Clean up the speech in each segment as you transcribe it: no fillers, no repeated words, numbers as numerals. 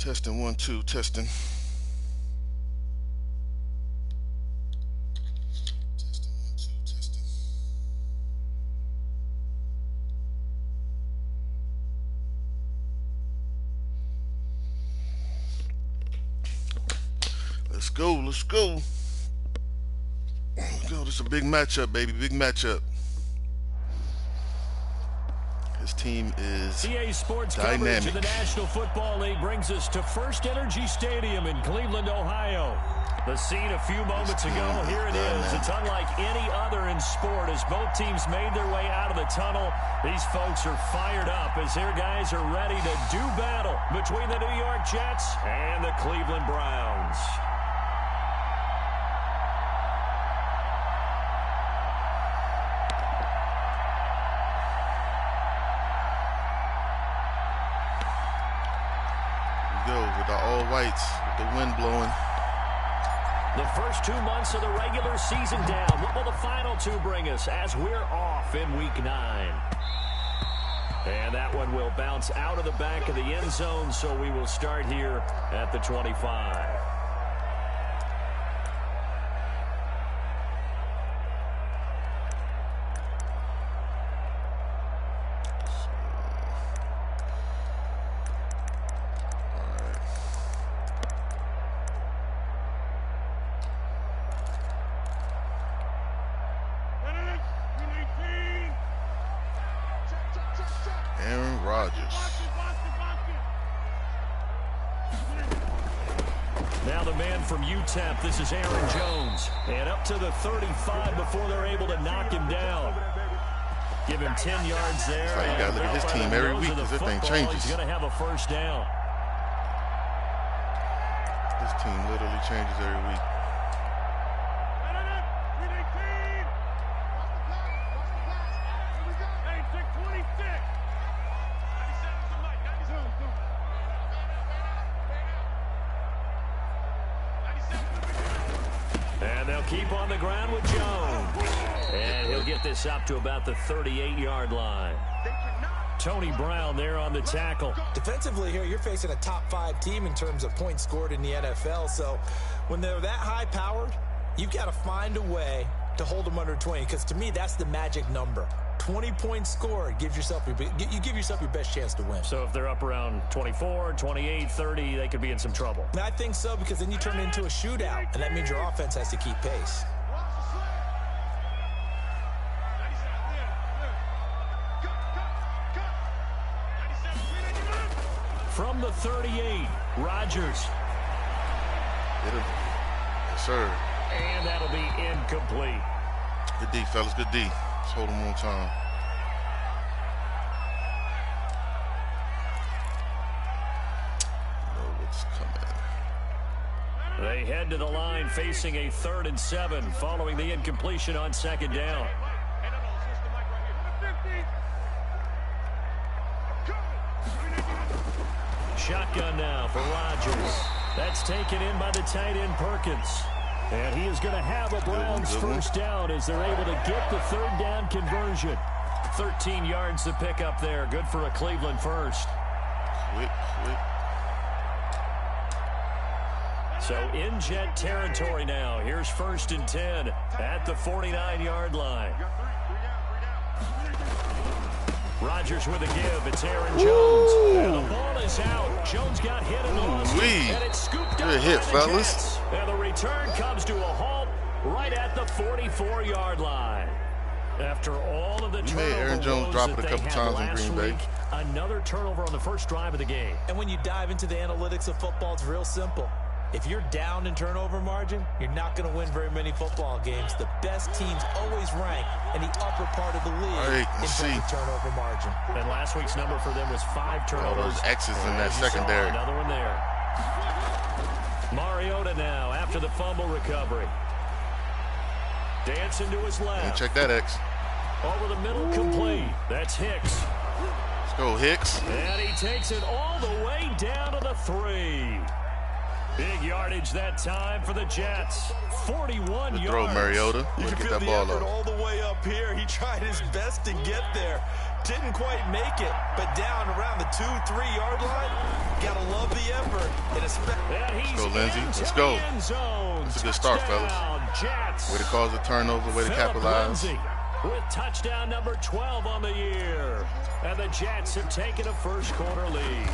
Testing 1 2 testing. Let's go. Let's go. Let's go. This is a big matchup, baby. Big matchup. His team is EA Sports dynamic. Coverage of the National Football League brings us to First Energy Stadium in Cleveland, Ohio. The scene a few moments ago, here it is. It's unlike any other in sport as both teams made their way out of the tunnel. These folks are fired up as their guys are ready to do battle between the New York Jets and the Cleveland Browns. With the all whites, with the wind blowing. The first 2 months of the regular season down. What will the final 2 bring us as we're off in week 9? And that one will bounce out of the back of the end zone, so we will start here at the 25. Aaron Rodgers. Now the man from UTEP, this is Aaron Jones. And up to the 35 before they're able to knock him down. Give him 10 yards there. That's how you got to look at his team every week because everything changes. He's going to have a first down. His team literally changes every week. And they'll keep on the ground with Jones. And he'll get this up to about the 38-yard line. Tony Brown there on the tackle. Defensively here, you're facing a top 5 team in terms of points scored in the NFL. So when they're that high-powered, you've got to find a way to hold them under 20. Because to me, that's the magic number. 20 points scored gives yourself you give yourself your best chance to win. So if they're up around 24, 28, 30, they could be in some trouble. And I think so, because then you turn it into a shootout, and that means your offense has to keep pace. From the 38, Rodgers. Hit him. Yes, sir. And that'll be incomplete. Good D, fellas. Good D. Let's hold him one time. Know what's coming. They head to the line facing a 3rd and 7 following the incompletion on 2nd down. Shotgun now for Rodgers. That's taken in by the tight end Perkins. And he is going to have a Browns first down as they're able to get the 3rd down conversion. 13 yards to pick up there. Good for a Cleveland first. Quick. So in Jet territory now. Here's 1st and 10 at the 49-yard line. Rodgers with a give. It's Aaron Jones. And the ball is out. Jones got hit and lost. And it's scooped up. Good hit, fellas. And the return comes to a halt right at the 44-yard line. After all of the turnover made Aaron Jones drop it a couple times in Green Bay. Another turnover on the first drive of the game. And when you dive into the analytics of football, it's real simple. If you're down in turnover margin, you're not going to win very many football games. The best teams always rank in the upper part of the league in terms of turnover margin. And last week's number for them was 5 turnovers. All those X's in that secondary. Another one there. Mariota now after the fumble recovery. Dancing to his left. And check that X. Over the middle, complete. That's Hicks. Let's go, Hicks. And he takes it all the way down to the 3. Big yardage that time for the Jets. 41 yards. Throw Mariota. You can feel the effort all the way up here. He tried his best to get there. Didn't quite make it, but down around the 2-3 yard line. Gotta love the effort. Let's go, Lindsey. Let's go. It's a good start, fellas. Way to cause a turnover, way to capitalize. Lindsey with touchdown number 12 on the year. And the Jets have taken a first quarter lead.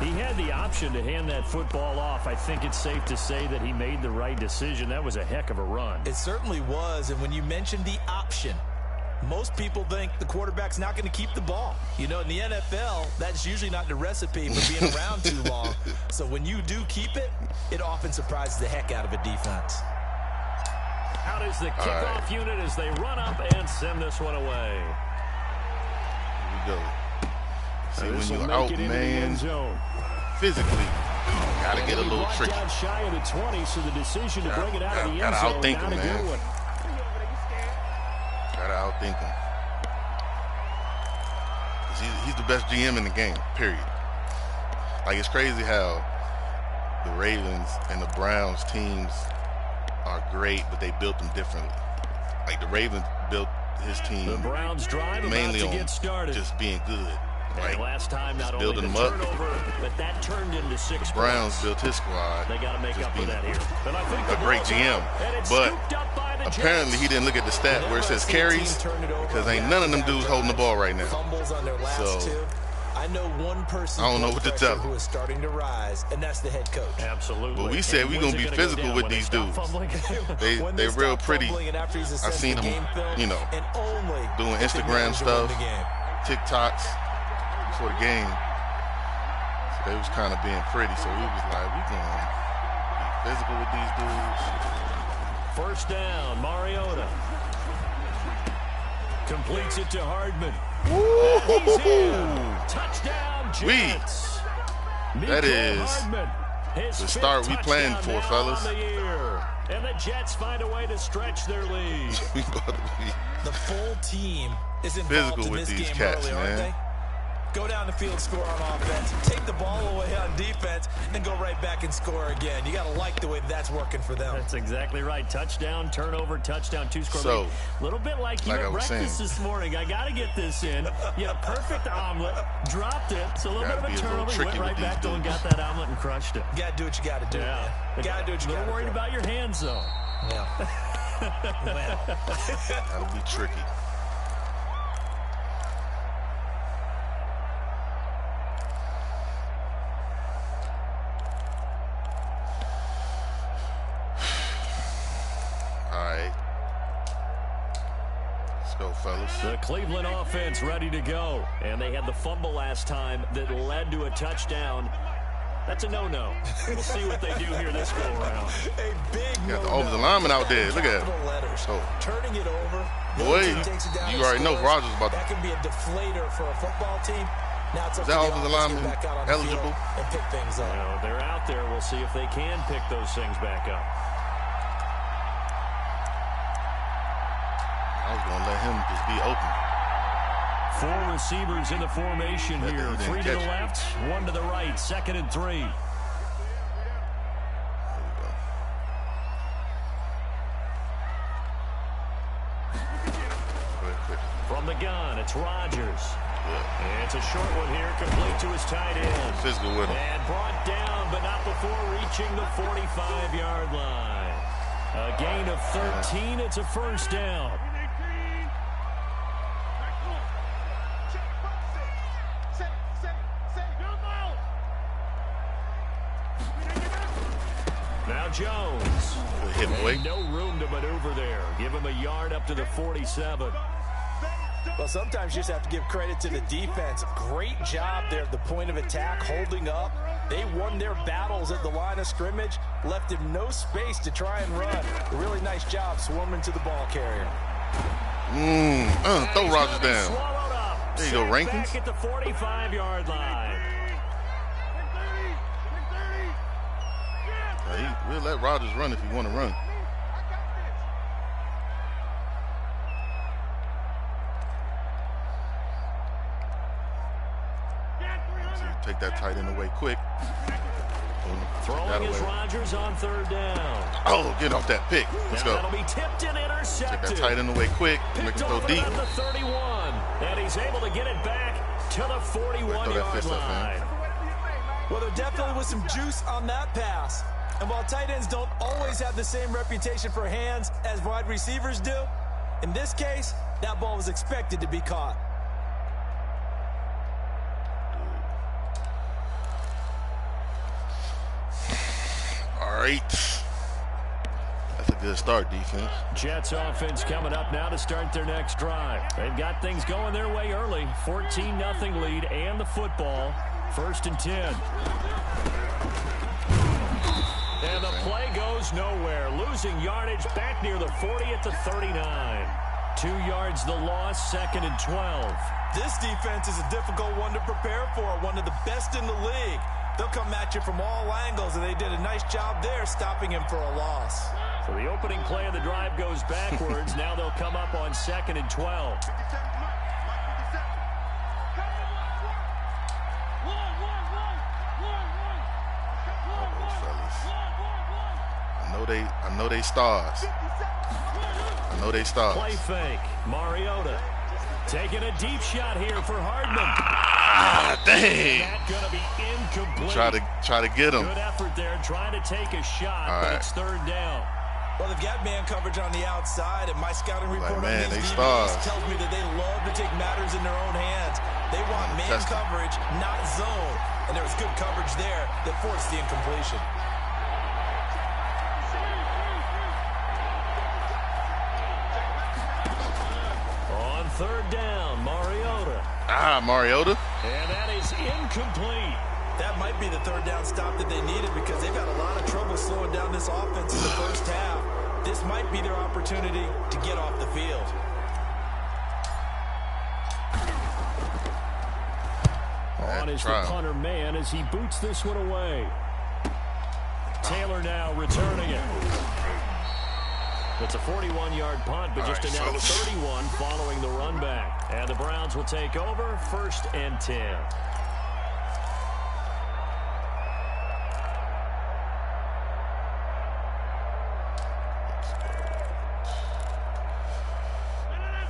He had the option to hand that football off. I think it's safe to say that he made the right decision. That was a heck of a run. It certainly was. And when you mentioned the option, most people think the quarterback's not going to keep the ball. You know, in the NFL, that's usually not the recipe for being around too long. So when you do keep it, it often surprises the heck out of a defense. Out is the kickoff unit as they run up and send this one away. Here we go. See, when you're out, man, physically, gotta get a little tricky. Shy of the 20, so the decision to bring it out of the end zone. Gotta outthink him, man. Gotta outthink him. He's the best GM in the game, period. Like, it's crazy how the Ravens and the Browns teams are great, but they built them differently. Like, the Ravens built his team the Browns drive mainly about to on get started. Just being good. Right? And last time, not only building the them up, turnover, but that turned into 6 Browns points. built his squad. They got to make up for that here. And I think a great GM, but apparently he didn't look at the stat where it says carries, because ain't none of them dudes holding the ball right now. Fumbles on their last two. I know one person I don't know what to tell who is starting to rise, and that's the head coach. Absolutely. But we said we're going to be physical with these dudes. They're real pretty. I've seen them, you know, doing Instagram stuff, TikToks before the game. So they was kind of being pretty. So we was like, we going to be physical with these dudes. First down, Mariota. Completes it to Hardman. He's in. Touchdown, Jets. That is the start we planned for, fellas. And the Jets find a way to stretch their lead. We about to be the full team is involved physical in with this these game cats, early, man. aren't they? Go down the field, score on offense, take the ball away on defense, and go right back and score again. You got to like the way that's working for them. That's exactly right. Touchdown, turnover, touchdown, 2-score lead. A little bit like you at breakfast this morning. I got to get this in. You had a perfect omelet, dropped it. So a little bit of a turnover. You went right back and got that omelet and crushed it. You got to do what you got to do, man. You got to do what you got to do. A little worried about your hands, though. Yeah. Well. That'll be tricky. Fellas. The Cleveland offense ready to go. And they had the fumble last time that led to a touchdown. That's a no-no. We'll see what they do here this go-around. A big got the offensive lineman out there. Look at it. Turning it over. Boy, you already know Rodgers about that. That can be a deflator for a football team. Now it's up to the offensive lineman eligible? And pick things up. Well, they're out there. We'll see if they can pick those things back up. I was going to let him just be open. 4 receivers in the formation here. 3 to the left, 1 to the right. 2nd and 3. From the gun, it's Rodgers. And it's a short one here, complete to his tight end. Physical with him. And brought down, but not before reaching the 45-yard line. A gain of 13. It's a first down. Now Jones. No room to maneuver there. Give him a yard up to the 47. Well, sometimes you just have to give credit to the defense. Great job there at the point of attack, holding up. They won their battles at the line of scrimmage, left him no space to try and run. A really nice job swarming to the ball carrier. Throw Rodgers down. There you go, Rankins. Back at the 45-yard line. We'll let Rodgers run if he want to run. Take that tight end away quick. Throwing is Rodgers on 3rd down. Oh, get off that pick. Let's go. That'll be tipped and intercepted. Take that tight end away quick. Make him throw deep. The 31. And he's able to get it back to the 41-yard line. Well, there definitely was some juice on that pass. And while tight ends don't always have the same reputation for hands as wide receivers do, in this case, that ball was expected to be caught. All right. That's a good start, defense. Jets offense coming up now to start their next drive. They've got things going their way early. 14-0 lead and the football. 1st and 10. And the play goes nowhere. Losing yardage back near the 40 at the 39. 2 yards the loss, 2nd and 12. This defense is a difficult one to prepare for. One of the best in the league. They'll come at you from all angles, and they did a nice job there stopping him for a loss. So the opening play of the drive goes backwards. Now they'll come up on 2nd and 12. I know they stars. I know they stars. Play fake. Mariota taking a deep shot here for Hardman. Dang. That's going to be incomplete. Try to get him. Good effort there, trying to take a shot, but it's 3rd down. Well, they've got man coverage on the outside, and my scouting report on these DBs tells me that they love to take matters in their own hands. They want man coverage, not zone. And there was good coverage there that forced the incompletion. On 3rd down, Mariota. Mariota. And that is incomplete. That might be the 3rd down stop that they needed because they've had a lot of trouble slowing down this offense in the first half. This might be their opportunity to get off the field. On is the punter man as he boots this one away. Taylor now returning it. It's a 41-yard punt, but just another 31 following the run back. And the Browns will take over 1st and 10.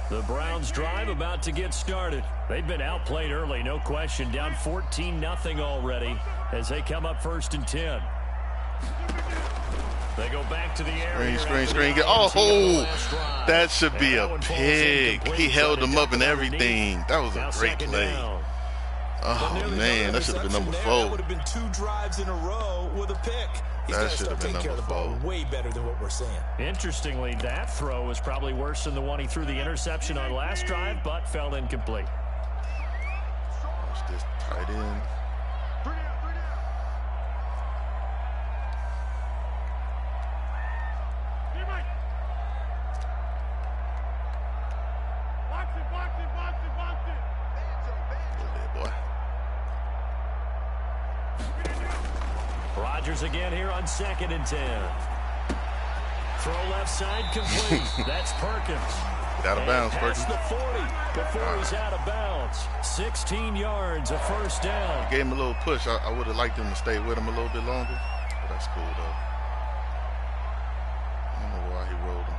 The Browns drive about to get started. They've been outplayed early, no question. Down 14-0 already as they come up 1st and 10. They go back to the area. Screen. That should be a pig. He held him up and everything. That was a great play. Oh, man, that should have been number 4. That would have been 2 drives in a row with a pick. He's got to start taking care of the ball way better than what we're seeing. Interestingly, that throw was probably worse than the one he threw the interception on last drive, but fell incomplete. Watch this tight end. Rodgers again here on 2nd and 10. Throw left side complete. That's Perkins. Get out of bounds, Perkins. The 40 before he's out of bounds. 16 yards, a 1st down. Gave him a little push. I would have liked him to stay with him a little bit longer, but that's cool though. I don't know why he rolled him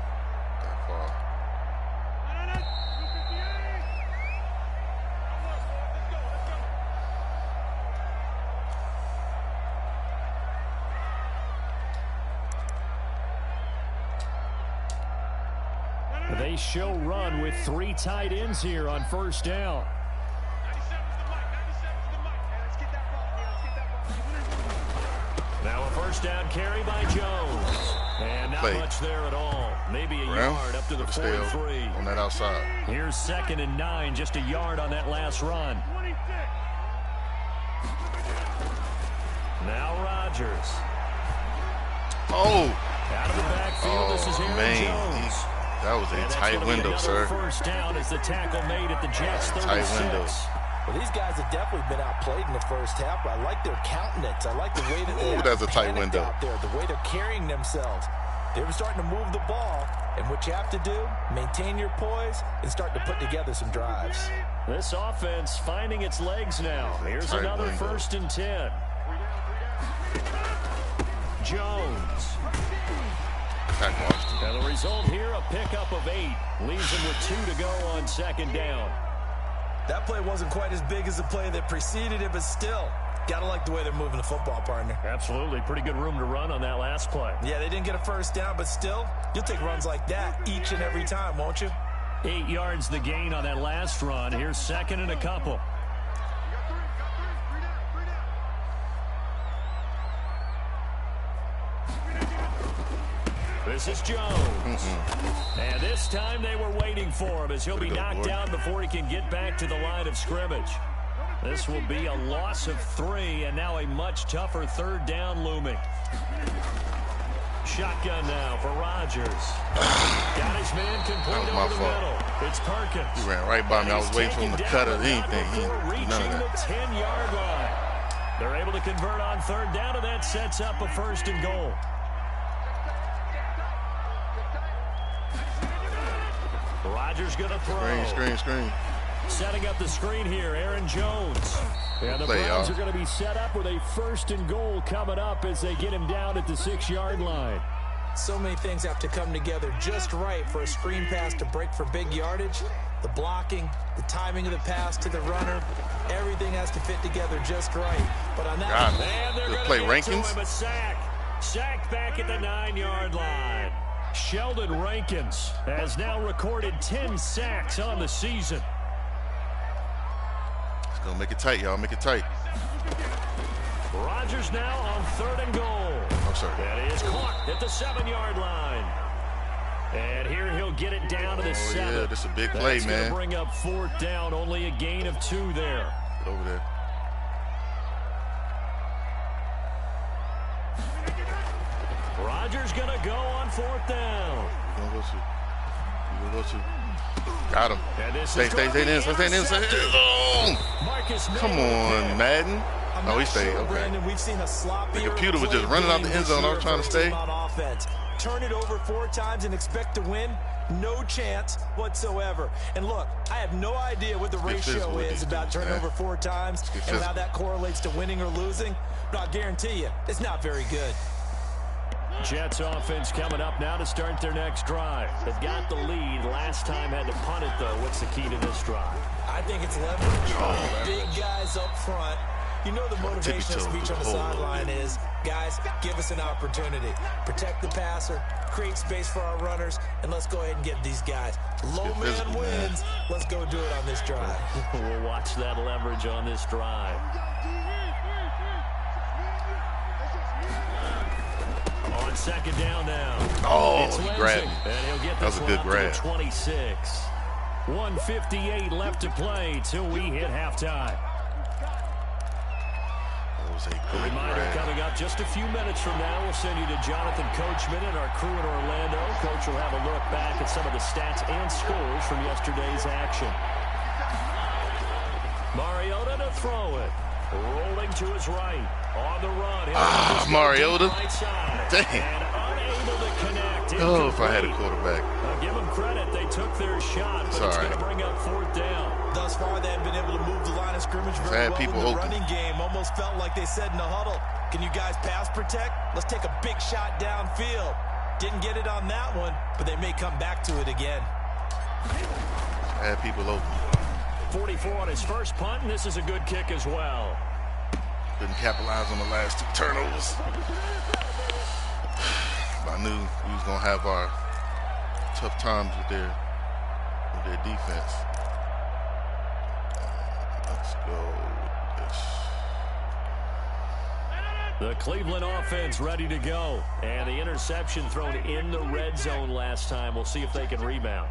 that far. They show run with 3 tight ends here on 1st down. Now a 1st down carry by Jones. And not much there at all. Maybe a yard up to the 43. On that outside. Here's 2nd and 9, just a yard on that last run. Now Rodgers. Out of the backfield, this is Aaron Jones. That was a tight window, sir. 1st down as the tackle made at the Jets 36. Tight window. Well, these guys have definitely been outplayed in the first half, but I like their countenance. I like the way that they that's a tight window out there, the way they're carrying themselves. They were starting to move the ball, and what you have to do, maintain your poise and start to put together some drives. This offense finding its legs now. Here's another window. 1st and 10. Jones. And the result here, a pickup of 8. Leaves him with 2 to go on 2nd down. That play wasn't quite as big as the play that preceded it, but still, gotta like the way they're moving the football, partner. Absolutely. Pretty good room to run on that last play. Yeah, they didn't get a first down, but still, you'll take runs like that each and every time, won't you? 8 yards the gain on that last run. Here's second and a couple. This is Jones. And this time they were waiting for him as he'll be knocked down before he can get back to the line of scrimmage. This will be a loss of 3, and now a much tougher third down looming. Shotgun now for Rodgers. Got his man complete over the middle. It's Perkins. He ran right by me. I was waiting for him to cut or anything. He did none of that. 10-yard line. They're able to convert on third down, and that sets up a first and goal. Rodgers going to throw. Screen. Setting up the screen here, Aaron Jones. And the Browns are going to be set up with a first and goal coming up as they get him down at the 6-yard line. So many things have to come together just right for a screen pass to break for big yardage. The blocking, the timing of the pass to the runner, everything has to fit together just right. But on that, and they're going to get to him a sack. Sacked back at the 9-yard line. Sheldon Rankins has now recorded 10 sacks on the season. Let's go make it tight, y'all. Make it tight. Rodgers now on third and goal. Oh, sorry. That is caught at the 7-yard line. And here he'll get it down to the 7. Yeah, this is a big play, That's man. Gonna bring up fourth down, only a gain of 2 there. Get over there. Rodgers gonna go on fourth down. You gonna go to. Got him. Stay in. Come on, Madden. Oh, he stayed. Okay. Brandon, we've seen a sloppy. The computer was just running out the end zone. I was trying to stay. Turn it over 4 times and expect to win? No chance whatsoever. And look, I have no idea what the ratio is about turning over 4 times and how that correlates to winning or losing. But I'll guarantee you, it's not very good. Jets offense coming up now to start their next drive. They've got the lead. Last time had to punt it, though. What's the key to this drive? I think it's leverage. Big guys up front. You know the motivational speech on the sideline is, guys, give us an opportunity. Protect the passer, create space for our runners, and let's go ahead and give these guys. Low man wins. Let's go do it on this drive. We'll watch that leverage on this drive. On second down now. Oh, he grabbed me. And he'll get that was a good grab. 26. 1:58 left to play till we hit halftime. That was a good Reminder grab. coming up just a few minutes from now. We'll send you to Jonathan Coachman and our crew in Orlando. Coach will have a look back at some of the stats and scores from yesterday's action. Mariota to throw it. Rolling to his right. On the run. Mariota. Right side. Dang. And unable to connect. Oh, if I had a quarterback. Now give them credit. They took their shot, but it's going to bring up fourth down. Thus far, they have been able to move the line of scrimmage very well in the running game. Almost felt like they said in the huddle, can you guys pass protect? Let's take a big shot downfield. Didn't get it on that one, but they may come back to it again. I had people open. 44 on his first punt, and this is a good kick as well. Couldn't capitalize on the last 2 turnovers. I knew we was gonna have our tough times with their defense. Let's go with this. The Cleveland offense ready to go, and the interception thrown in the red zone last time. We'll see if they can rebound.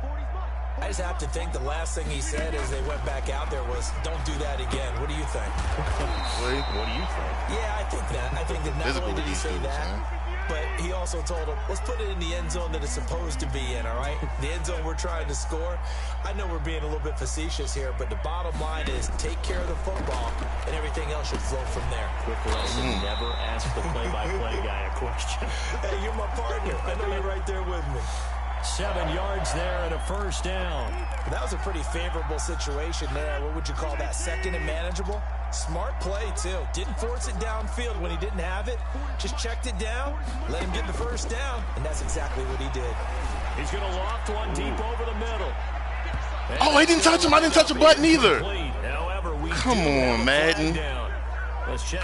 I just have to think the last thing he said as they went back out there was, don't do that again. What do you think? What do you think? Yeah, I think that. I think that not only did he say that, but he also told him, let's put it in the end zone that it's supposed to be in, all right? The end zone we're trying to score. I know we're being a little bit facetious here, but the bottom line is take care of the football, and everything else should flow from there. Quick lesson, never ask the play-by-play guy a question. Hey, you're my partner. I know you're right there with me. 7 yards there and a first down. That was a pretty favorable situation there. What would you call that? Second and manageable? Smart play, too. Didn't force it downfield when he didn't have it. Just checked it down, let him get the first down, and that's exactly what he did. He's going to loft one deep over the middle. Oh, he didn't touch him. I didn't touch a button either. However, come on, Madden.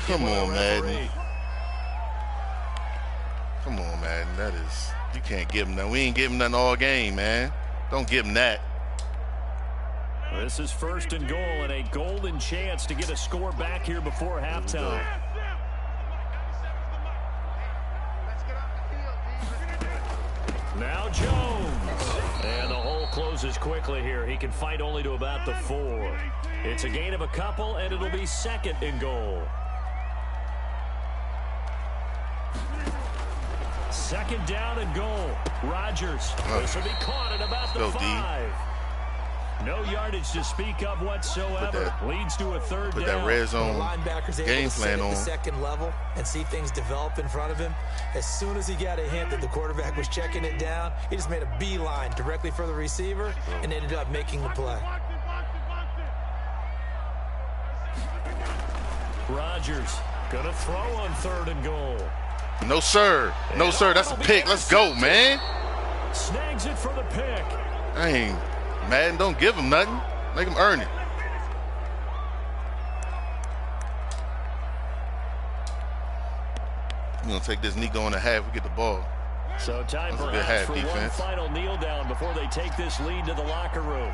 Come on, Madden. Come on, Madden. That is, you can't give him that. We ain't giving nothing all game, man. Don't give him that. This is 1st and goal and a golden chance to get a score back here before halftime. Now Jones. And the hole closes quickly here. He can fight only to about the 4. It's a gain of a couple, and it'll be 2nd and goal. 2nd down and goal. Rodgers. This will be caught at about the 5. No yardage to speak of whatsoever. Leads to a 3rd down. Put that red zone game plan on. The second level and see things develop in front of him. As soon as he got a hint that the quarterback was checking it down, he just made a beeline directly for the receiver and ended up making the play. Rodgers gonna throw on 3rd and goal. No, sir. No, sir. That's a pick. Let's go, man. Snags it for the pick. Dang. Madden, don't give him nothing. Make him earn it. We're going to take this knee going to half. We get the ball. So time perhaps for one final kneel down before they take this lead to the locker room.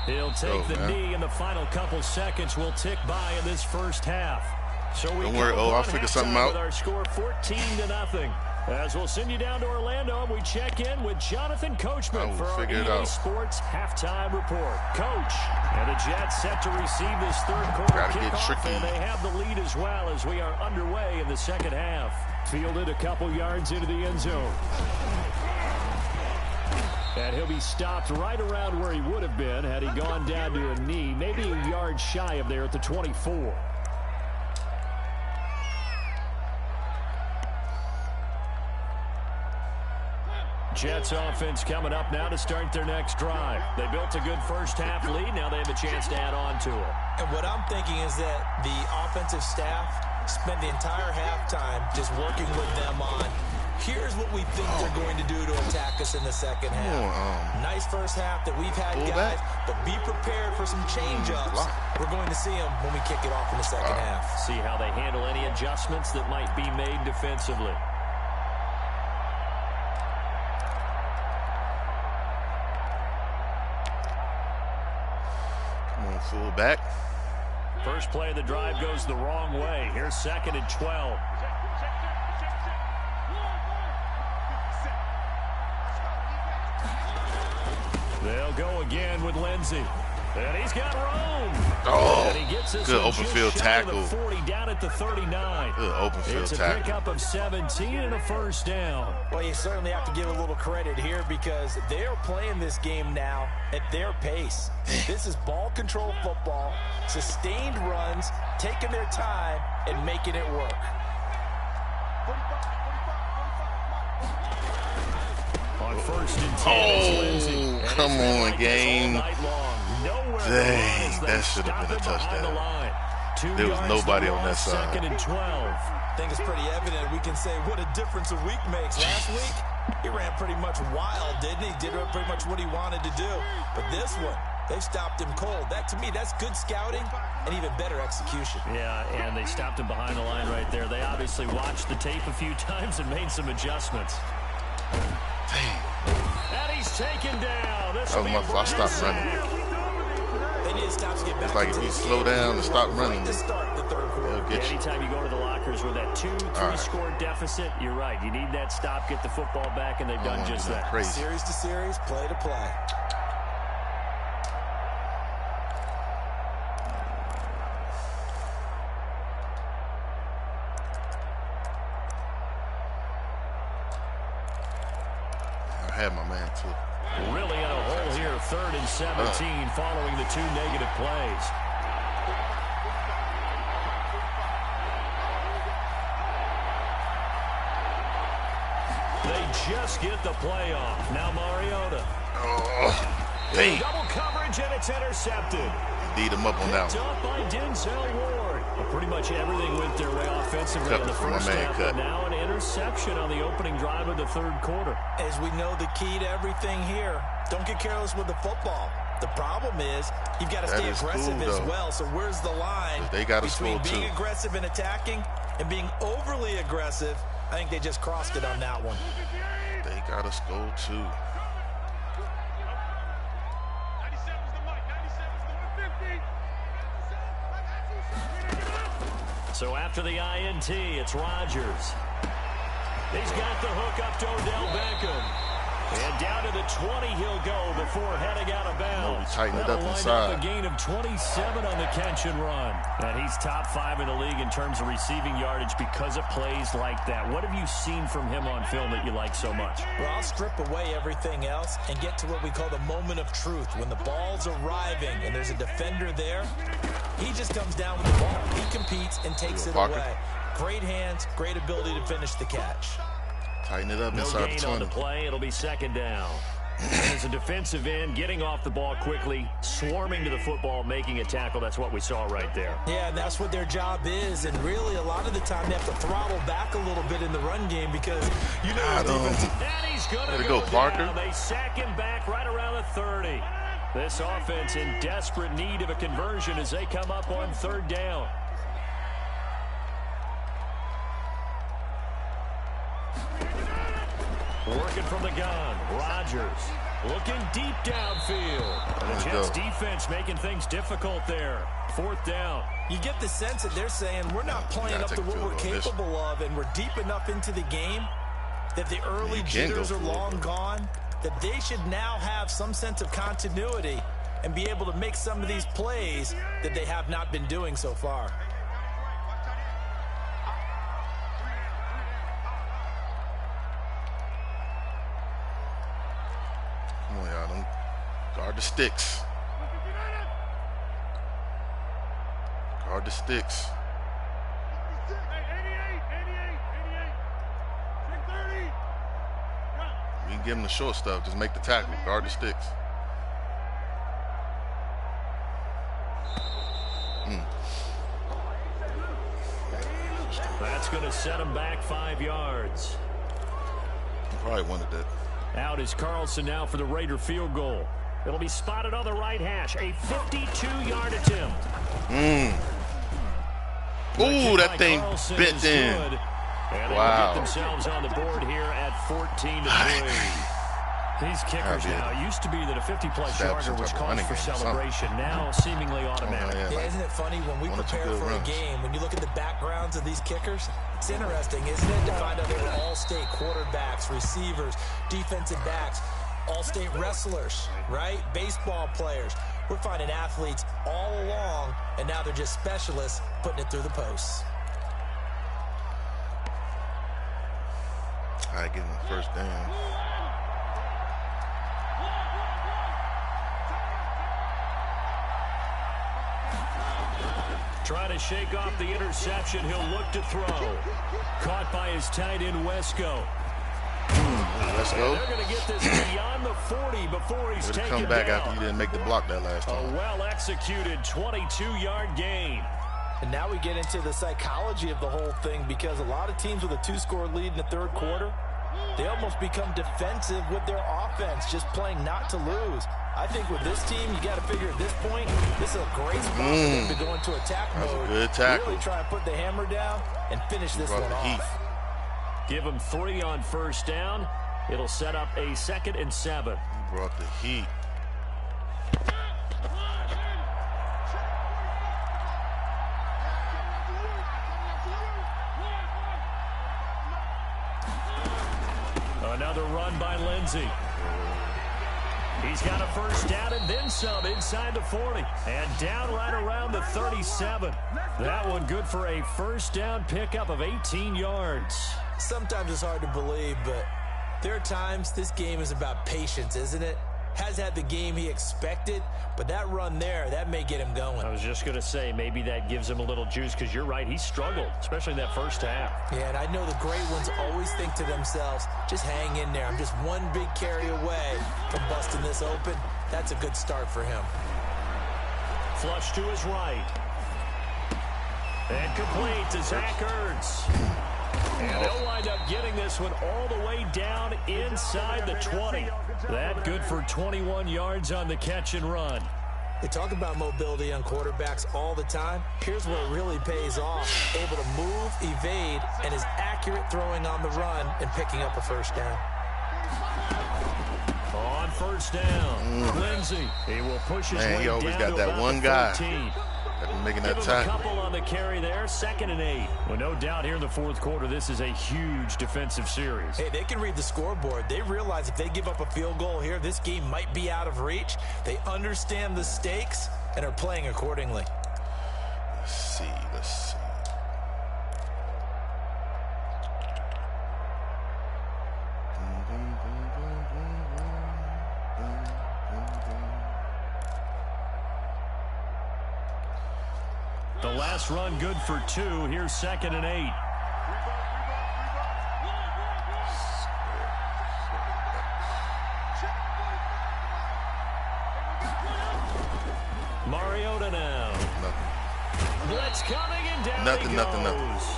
He'll take the knee, and the final couple seconds will tick by in this first half. So we don't worry, I'll figure something out. With our score 14-0. As we'll send you down to Orlando, and we check in with Jonathan Coachman for our EA Sports Halftime Report. Coach, and the Jets set to receive this 3rd quarter kickoff, and they have the lead as well as we are underway in the 2nd half. Fielded a couple yards into the end zone. And he'll be stopped right around where he would have been had he gone down to a knee, maybe a yard shy of there at the 24. Jets offense coming up now to start their next drive. They built a good first half lead. Now they have a chance to add on to it. And what I'm thinking is that the offensive staff spent the entire halftime just working with them on, here's what we think they're going to do to attack us in the 2nd half. Nice first half that we've had, guys, but be prepared for some change-ups. We're going to see them when we kick it off in the 2nd half. See how they handle any adjustments that might be made defensively. Full back. First play of the drive goes the wrong way. Here's 2nd and 12. They'll go again with Lindsey. And he's got room. Oh, and he gets good open field tackle. 40 down at the 39. Good open field tackle. It's a pickup of 17 and a 1st down. Well, you certainly have to give a little credit here because they're playing this game now at their pace. This is ball control football, sustained runs, taking their time and making it work. On 1st and 10, come on, game. Dang, that should have been a touchdown. There was nobody on that side. 2nd and 12. I think it's pretty evident we can say what a difference a week makes. Last week, he ran pretty much wild, didn't he? Did pretty much what he wanted to do. But this one, they stopped him cold. That, to me, that's good scouting and even better execution. Yeah, and they stopped him behind the line right there. They obviously watched the tape a few times and made some adjustments. Dang. And he's taken down. That was my fault. I stopped running. It's like if you slow down and stop running, they'll get you. Anytime you go to the lockers with that 2-3 score deficit, you're right. You need that stop, get the football back, and they've done just that. Crazy. Series to series, play to play. I had my man too. Really in a hole here, 3rd and 17 following the 2 negative plays. They just get the play off. Now Mariota. Dang. Double coverage, and it's intercepted. Beat him up on that one. Picked up by Denzel Ward. Pretty much everything went their way offensively in the first half, but now an interception on the opening drive of the third quarter. As we know, the key to everything here, don't get careless with the football. The problem is you've got to stay aggressive as well. So where's the line between being aggressive and attacking and being overly aggressive? I think they just crossed it on that one. They got to score too. So after the INT, it's Rodgers. He's got the hook up to Odell Beckham. And down to the 20 he'll go before heading out of bounds. Tighten it up inside. A gain of 27 on the catch and run. And he's top 5 in the league in terms of receiving yardage because of plays like that. What have you seen from him on film that you like so much? Well, I'll strip away everything else and get to what we call the moment of truth. When the ball's arriving and there's a defender there, he just comes down with the ball. He competes and takes it away. Great hands, great ability to finish the catch. Tighten it up inside the 20. On the play, it'll be second down. And as a defensive end, getting off the ball quickly, swarming to the football, making a tackle. That's what we saw right there. Yeah, and that's what their job is. And really, a lot of the time, they have to throttle back a little bit in the run game because, you know, and he's going to go Parker. Down. They sack him back right around the 30. This offense in desperate need of a conversion as they come up on third down. Working from the gun, Rodgers looking deep downfield. And the Jets defense making things difficult there. Fourth down. You get the sense that they're saying we're not playing up to what we're capable of, and we're deep enough into the game that the early jitters are long gone, that they should now have some sense of continuity and be able to make some of these plays that they have not been doing so far. Guard the sticks. Guard the sticks. We can give them the short stuff. Just make the tackle. Guard the sticks. That's going to set him back 5 yards. Probably wanted that. Out is Carlson now for the Raider field goal. It'll be spotted on the right hash. A 52-yard attempt. Ooh, that thing bent in. And wow. Get themselves on the board here at 14-3. These kickers now, it used to be that a 50-plus yarder was called for celebration. Now seemingly automatic. Yeah, isn't it funny when we prepare for a game, when you look at the backgrounds of these kickers, it's interesting, isn't it, to find out they were all-state quarterbacks, receivers, defensive backs, all-state wrestlers, right? Baseball players. We're finding athletes all along, and now they're just specialists putting it through the posts. All right, getting the first down. Trying to shake off the interception. He'll look to throw. Caught by his tight end, Wesco. Let's go. They're going to get this beyond the 40 before he's taken come back down. After you didn't make the block that last time. A well-executed 22-yard gain. And now we get into the psychology of the whole thing, because a lot of teams with a 2-score lead in the third quarter, they almost become defensive with their offense, just playing not to lose. I think with this team, you got to figure at this point, this is a great spot for them to go into attack mode. Good tackle. Really try and put the hammer down and finish this one off. Give them 3 on first down. It'll set up a 2nd and 7. He brought the heat. Another run by Lindsey. He's got a first down and then some inside the 40. And down right around the 37. That one good for a first down pickup of 18 yards. Sometimes it's hard to believe, but there are times this game is about patience, isn't it? Has had the game he expected, but that run there, that may get him going. I was just going to say, maybe that gives him a little juice, because you're right, he struggled, especially in that first half. Yeah, and I know the great ones always think to themselves, just hang in there. I'm just one big carry away from busting this open. That's a good start for him. Flush to his right. And complete to Zach Ertz. And they'll wind up getting this one all the way down inside the 20. That good for 21 yards on the catch and run. They talk about mobility on quarterbacks all the time. Here's where it really pays off. Able to move, evade, and is accurate throwing on the run and picking up a first down. On first down, Lindsey. He will push his way he always down got to that about one the guy 13. making Give that him a tackle. couple on the carry there. 2nd and 8. Well, no doubt here in the fourth quarter, this is a huge defensive series. Hey, they can read the scoreboard. They realize if they give up a field goal here, this game might be out of reach. They understand the stakes and are playing accordingly. Let's see. The last run good for 2. Here's 2nd and 8. Mariota now. Blitz coming and down Nothing.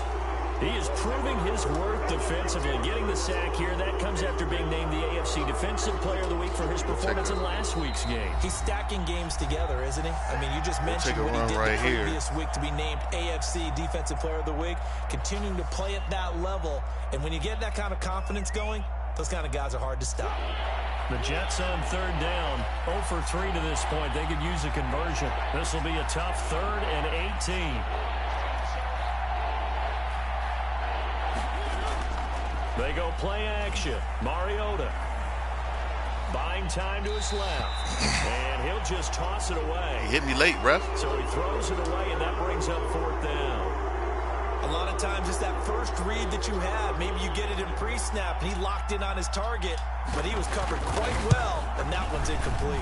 He is proving his worth defensively. Getting the sack here, that comes after being named the AFC Defensive Player of the Week for his performance in last week's game. He's stacking games together, isn't he? I mean, you just mentioned what he did the previous week to be named AFC Defensive Player of the Week, continuing to play at that level. And when you get that kind of confidence going, those kind of guys are hard to stop. The Jets on 3rd down, 0 for 3 to this point. They could use a conversion. This will be a tough 3rd and 18. They go play action. Mariota buying time to his left. And he'll just toss it away. He hit me late, ref. So he throws it away, and that brings up 4th down. A lot of times it's that first read that you have. Maybe you get it in pre-snap, and he locked in on his target, but he was covered quite well, and that one's incomplete.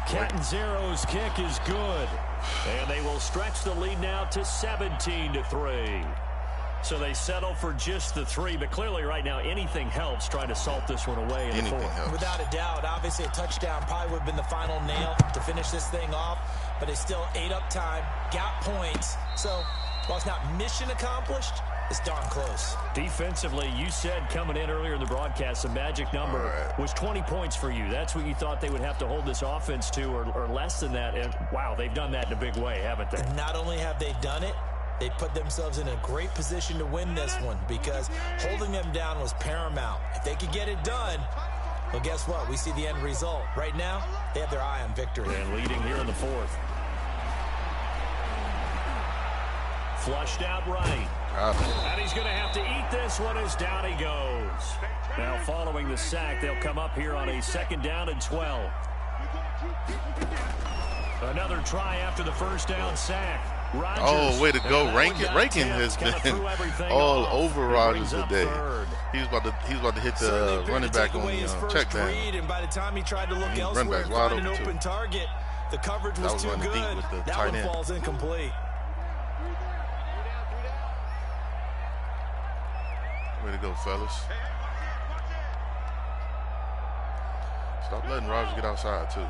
Catanzaro's kick is good. And they will stretch the lead now to 17-3. So they settle for just the 3, but clearly right now anything helps trying to salt this one away in the 4th. Without a doubt, obviously a touchdown probably would have been the final nail to finish this thing off, but it's still ate up time, got points. So while it's not mission accomplished, it's darn close. Defensively, you said coming in earlier in the broadcast, the magic number was 20 points for you. That's what you thought they would have to hold this offense to, or less than that. And wow, they've done that in a big way, haven't they? And not only have they done it, they put themselves in a great position to win this one because holding them down was paramount. If they could get it done, well, guess what? We see the end result. Right now, they have their eye on victory. And leading here in the 4th. Flushed out right. And he's going to have to eat this one as down he goes. Now following the sack, they'll come up here on a 2nd down and 12. Another try after the first down sack. Rodgers. Oh, way to go. Rankin has been all over Rodgers today. He was about to hit the running back on the check down. And by the time he tried to look elsewhere and find an open target, the coverage was too good. That one falls incomplete. Way to go, fellas. Stop letting Rodgers get outside, too.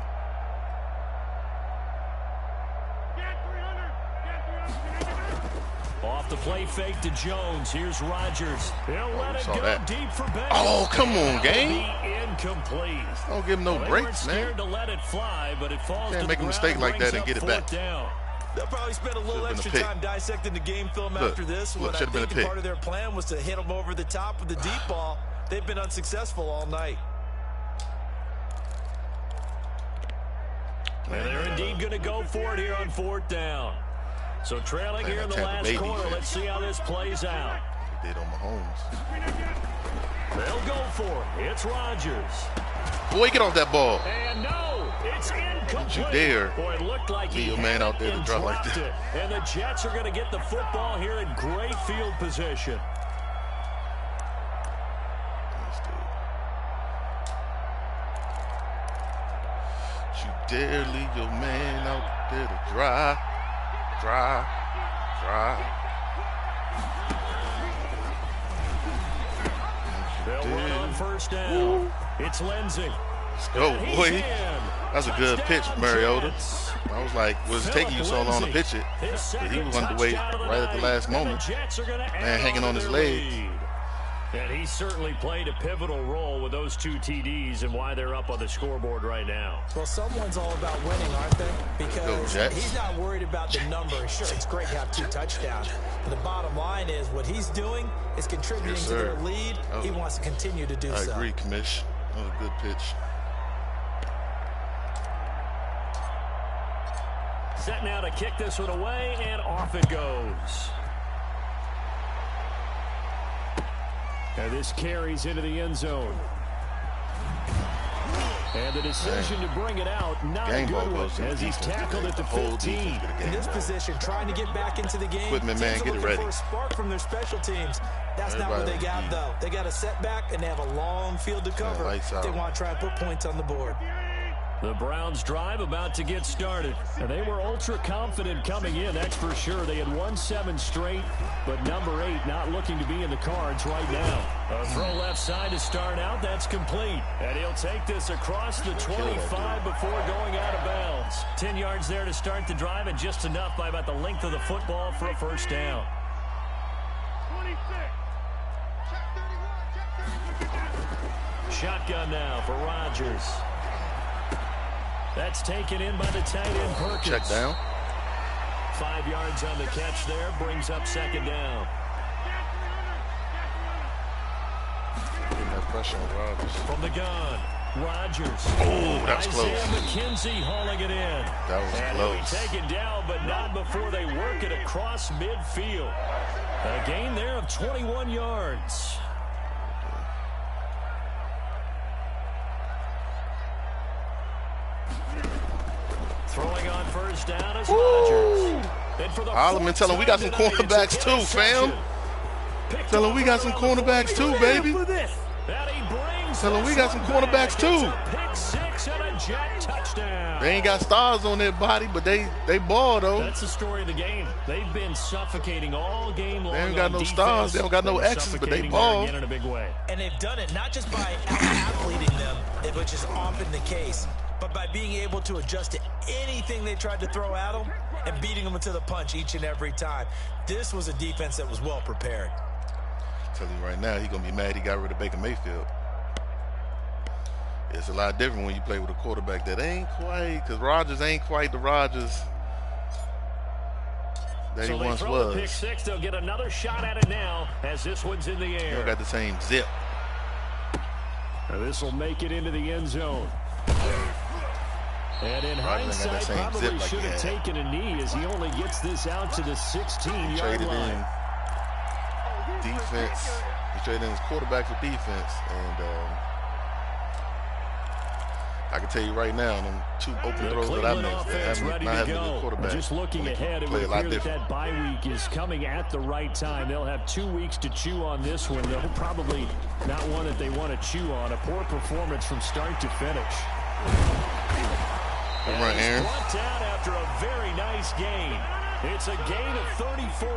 Off the play fake to Jones. Here's Rodgers. He'll let it go deep for Baker. Oh, come on, game. Incomplete. Don't give him no breaks, man. Scared to let it fly, but it falls Can't to make a mistake like that and get it back. They'll probably spend a little extra time dissecting the game film after this one. I think part of their plan was to hit him over the top with the deep ball. They've been unsuccessful all night. And they're indeed going to go for it here on 4th down. So trailing here in the last quarter. Let's see how this plays out. They did on Mahomes. They'll go for it. It's Rodgers. Boy, get off that ball. And no, it's incomplete. Don't you dare. Boy, it looked like be a man out there to drop like that. And the Jets are going to get the football here in great field position. You dare leave your man out there to dry. They'll run on first down. It's Lindsey. Let's go, boy. That's a good pitch, Mariota. I was like, was it taking you so long to pitch it? But he was underway right at the last moment. Man hanging on his legs. And he certainly played a pivotal role with those 2 TDs and why they're up on the scoreboard right now. Well, someone's all about winning, aren't they? Because he's not worried about the number. Sure, it's great to have 2 touchdowns. But the bottom line is what he's doing is contributing to their lead. He wants to continue to do so. I agree, Commish. That was a good pitch. Set now to kick this one away, and off it goes. And this carries into the end zone. And the decision to bring it out, not a good one, as he's tackled at the 15. In this position, trying to get back into the game. Equipment man, get it ready. For a spark from their special teams. That's not what they got, though. They got a setback, and they have a long field to cover. They want to try and put points on the board. The Browns drive about to get started. And they were ultra confident coming in, that's for sure. They had won 7 straight, but number 8 not looking to be in the cards right now. A throw left side to start out, that's complete. And he'll take this across the 25 before going out of bounds. 10 yards there to start the drive, and just enough by about the length of the football for a first down. 26. Shotgun now for Rodgers. That's taken in by the tight end Perkins. Check down. 5 yards on the catch there, brings up second down. Getting that pressure on Rodgers. From the gun, Rodgers. Oh, that was close. Isaiah McKenzie hauling it in. That was close. He'll be taken down, but not before they work it across midfield. A gain there of 21 yards. Throwing on first down is Rodgers. Holloman, tell him we got some cornerbacks too, fam. Tell him we got some cornerbacks too, baby. Tell him we got some cornerbacks too. They ain't got stars on their body, but they ball though. That's the story of the game. They've been suffocating all game long. They ain't got no stars. They don't got no X's, but they ball. In a big way. And they've done it not just by out-athleting them, which is often the case, but by being able to adjust to anything they tried to throw at them and beating them to the punch each and every time. This was a defense that was well prepared. I'm telling you right now, he's going to be mad he got rid of Baker Mayfield. It's a lot different when you play with a quarterback that ain't quite, because Rodgers ain't quite the Rodgers that he once was. Pick 6, they'll get another shot at it now as this one's in the air. He don't got the same zip. This will make it into the end zone. And in hindsight, probably should have taken a knee as he only gets this out to the 16-yard line. Defense. He traded in his quarterback for defense. And I can tell you right now, them 2 open throws that I missed, not having a good quarterback. Just looking ahead, it would appear that bye week is coming at the right time. They'll have 2 weeks to chew on this one. They'll probably not one that they want to chew on. A poor performance from start to finish. Run, Aaron. Brought down after a very nice gain. It's a gain of 34.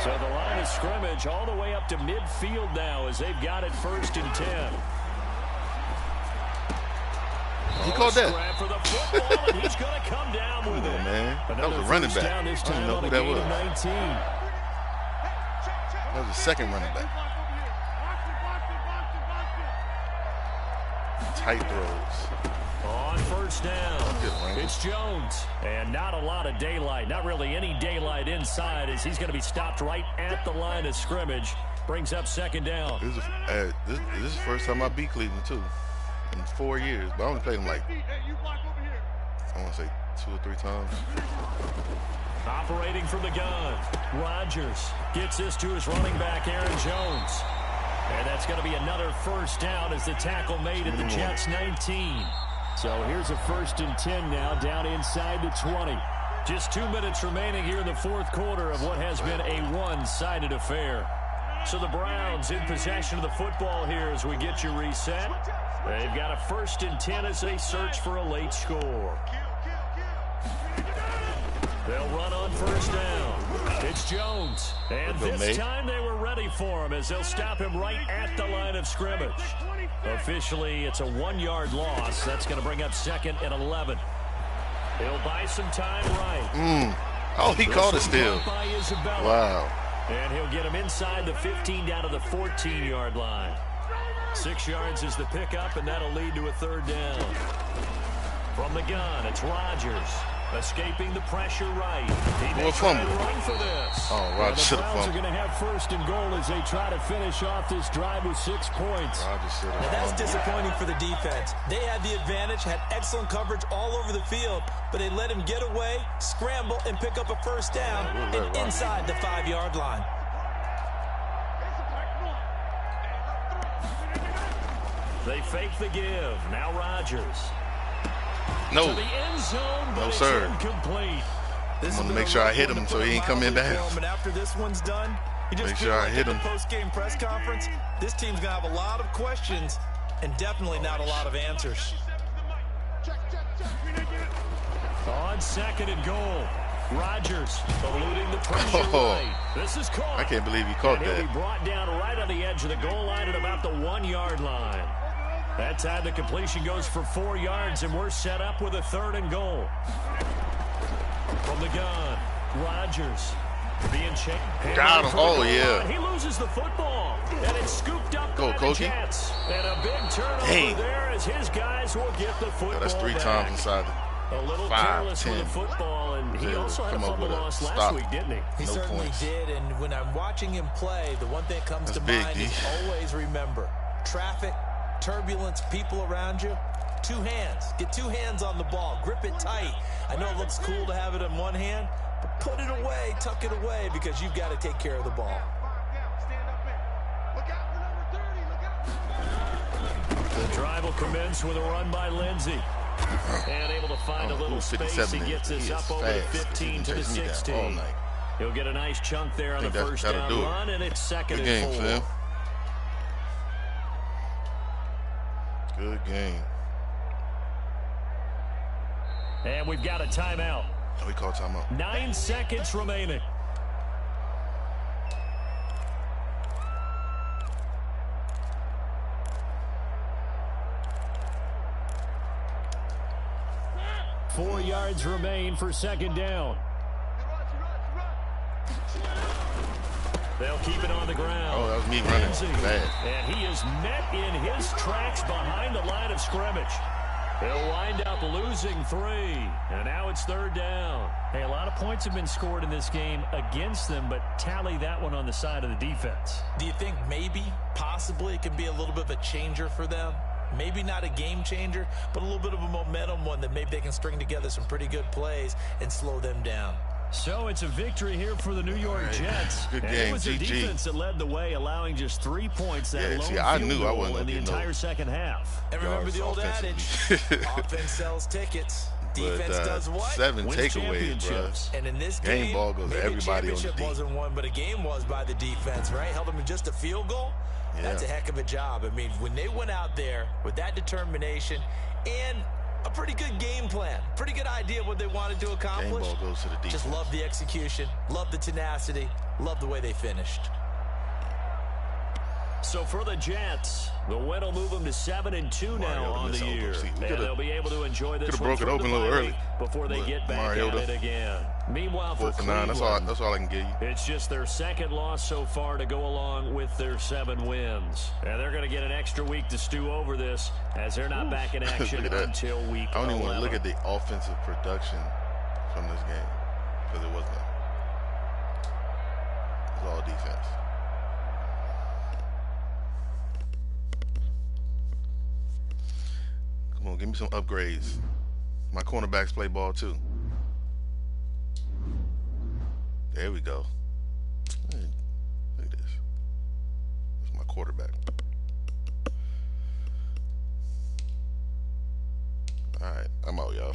So the line of scrimmage all the way up to midfield now as they've got it 1st and 10. He called that. For the football, and he's going to come down with it. Man, that was a running back. I don't know who that was. 19. That was a second running back. Tight throws. On first down, it's Jones. And not a lot of daylight, not really any daylight inside as he's going to be stopped right at the line of scrimmage. Brings up second down. This is the first time I beat Cleveland, too, in 4 years. But I only played them like, I want to say 2 or 3 times. Operating from the gun, Rodgers gets this to his running back, Aaron Jones. And that's going to be another first down as the tackle made at the Jets 19. So here's a 1st and 10 now, down inside the 20. Just 2 minutes remaining here in the 4th quarter of what has been a one-sided affair. So the Browns in possession of the football here as we get you reset. They've got a 1st and 10 as they search for a late score. They'll run on first down. It's Jones. And this time they were ready for him as they'll stop him right at the line of scrimmage. Officially, it's a 1-yard loss. That's going to bring up 2nd and 11. He'll buy some time right. Oh, he called it still. Wow. And he'll get him inside the 15 down to the 14-yard line. 6 yards is the pickup, and that'll lead to a third down. From the gun, it's Rodgers. Escaping the pressure right. He may try and run for this. Oh, Rodgers should have fumbled. The Browns are going to have first and goal as they try to finish off this drive with 6 points. Now that's disappointing for the defense. They had the advantage, had excellent coverage all over the field, but they let him get away, scramble, and pick up a first down and inside the 5-yard line. They fake the give. Now Rodgers. No. To the end zone, but no, sir. Incomplete. I'm going to make sure I hit him so he ain't coming down. And after this one's done, you just make sure I hit him. Post-game press conference, this team's going to have a lot of questions and definitely not a lot of answers. On second and goal, Rodgers eluding the pressure right. This is caught. I can't believe he caught that. He'll be brought down right on the edge of the goal line at about the 1-yard line. That time the completion goes for 4 yards, and we're set up with a third and goal. From the gun, Rodgers being checked. Got him. Oh, yeah. He loses the football, and it's scooped up by the Jets. And a big turnover there as his guys will get the football that's 3 back. times inside A little 5, careless 10. with the football, and he also had a fumble loss last week, didn't he? He certainly did, and when I'm watching him play, the one thing that comes to mind is always remember, traffic, turbulence, people around you, 2 hands. Get 2 hands on the ball. Grip it tight. I know it looks cool to have it in one hand, but put it away, tuck it away, because you've got to take care of the ball. The drive will commence with a run by Lindsey. And able to find a little space. He gets us up over the 15 to the 16. He'll get a nice chunk there on the first down run, and it's second and 4. Sam. Good game. And we've got a timeout. We call timeout. 9 seconds remaining. Four yards remain for second down. They'll keep it on the ground. Oh, that was me running bad. And he is met in his tracks behind the line of scrimmage. He'll wind up losing 3. And now it's third down. Hey, a lot of points have been scored in this game against them, but tally that one on the side of the defense. Do you think maybe, possibly, it could be a little bit of a changer for them? Maybe not a game changer, but a little bit of a momentum one that maybe they can string together some pretty good plays and slow them down. So it's a victory here for the New York Jets. Good game, it was the defense that led the way, allowing just 3 points that I knew I wasn't in the entire second half. And remember the old adage, offense sells tickets. Defense does what? 7 takeaways, bro. And in this game, ball goes to everybody on the championship wasn't won, but a game was by the defense, right? Held them in just a field goal. Yeah. That's a heck of a job. I mean, when they went out there with that determination and a pretty good game plan, pretty good idea of what they wanted to accomplish. Game ball goes to the defense. Just love the execution, love the tenacity, love the way they finished. So for the Jets, the win will move them to 7-2 now on the year. And they'll be able to enjoy this one broke it open a little early before they get back at it again. Meanwhile, for Cleveland, that's all I can give you. It's just their second loss so far to go along with their 7 wins. And they're going to get an extra week to stew over this as they're not back in action until week 11. I don't even want to look at the offensive production from this game because it wasn't. It was all defense. Come on, give me some upgrades. My cornerbacks play ball too. There we go. Hey, look at this. That's my quarterback. All right, I'm out, y'all.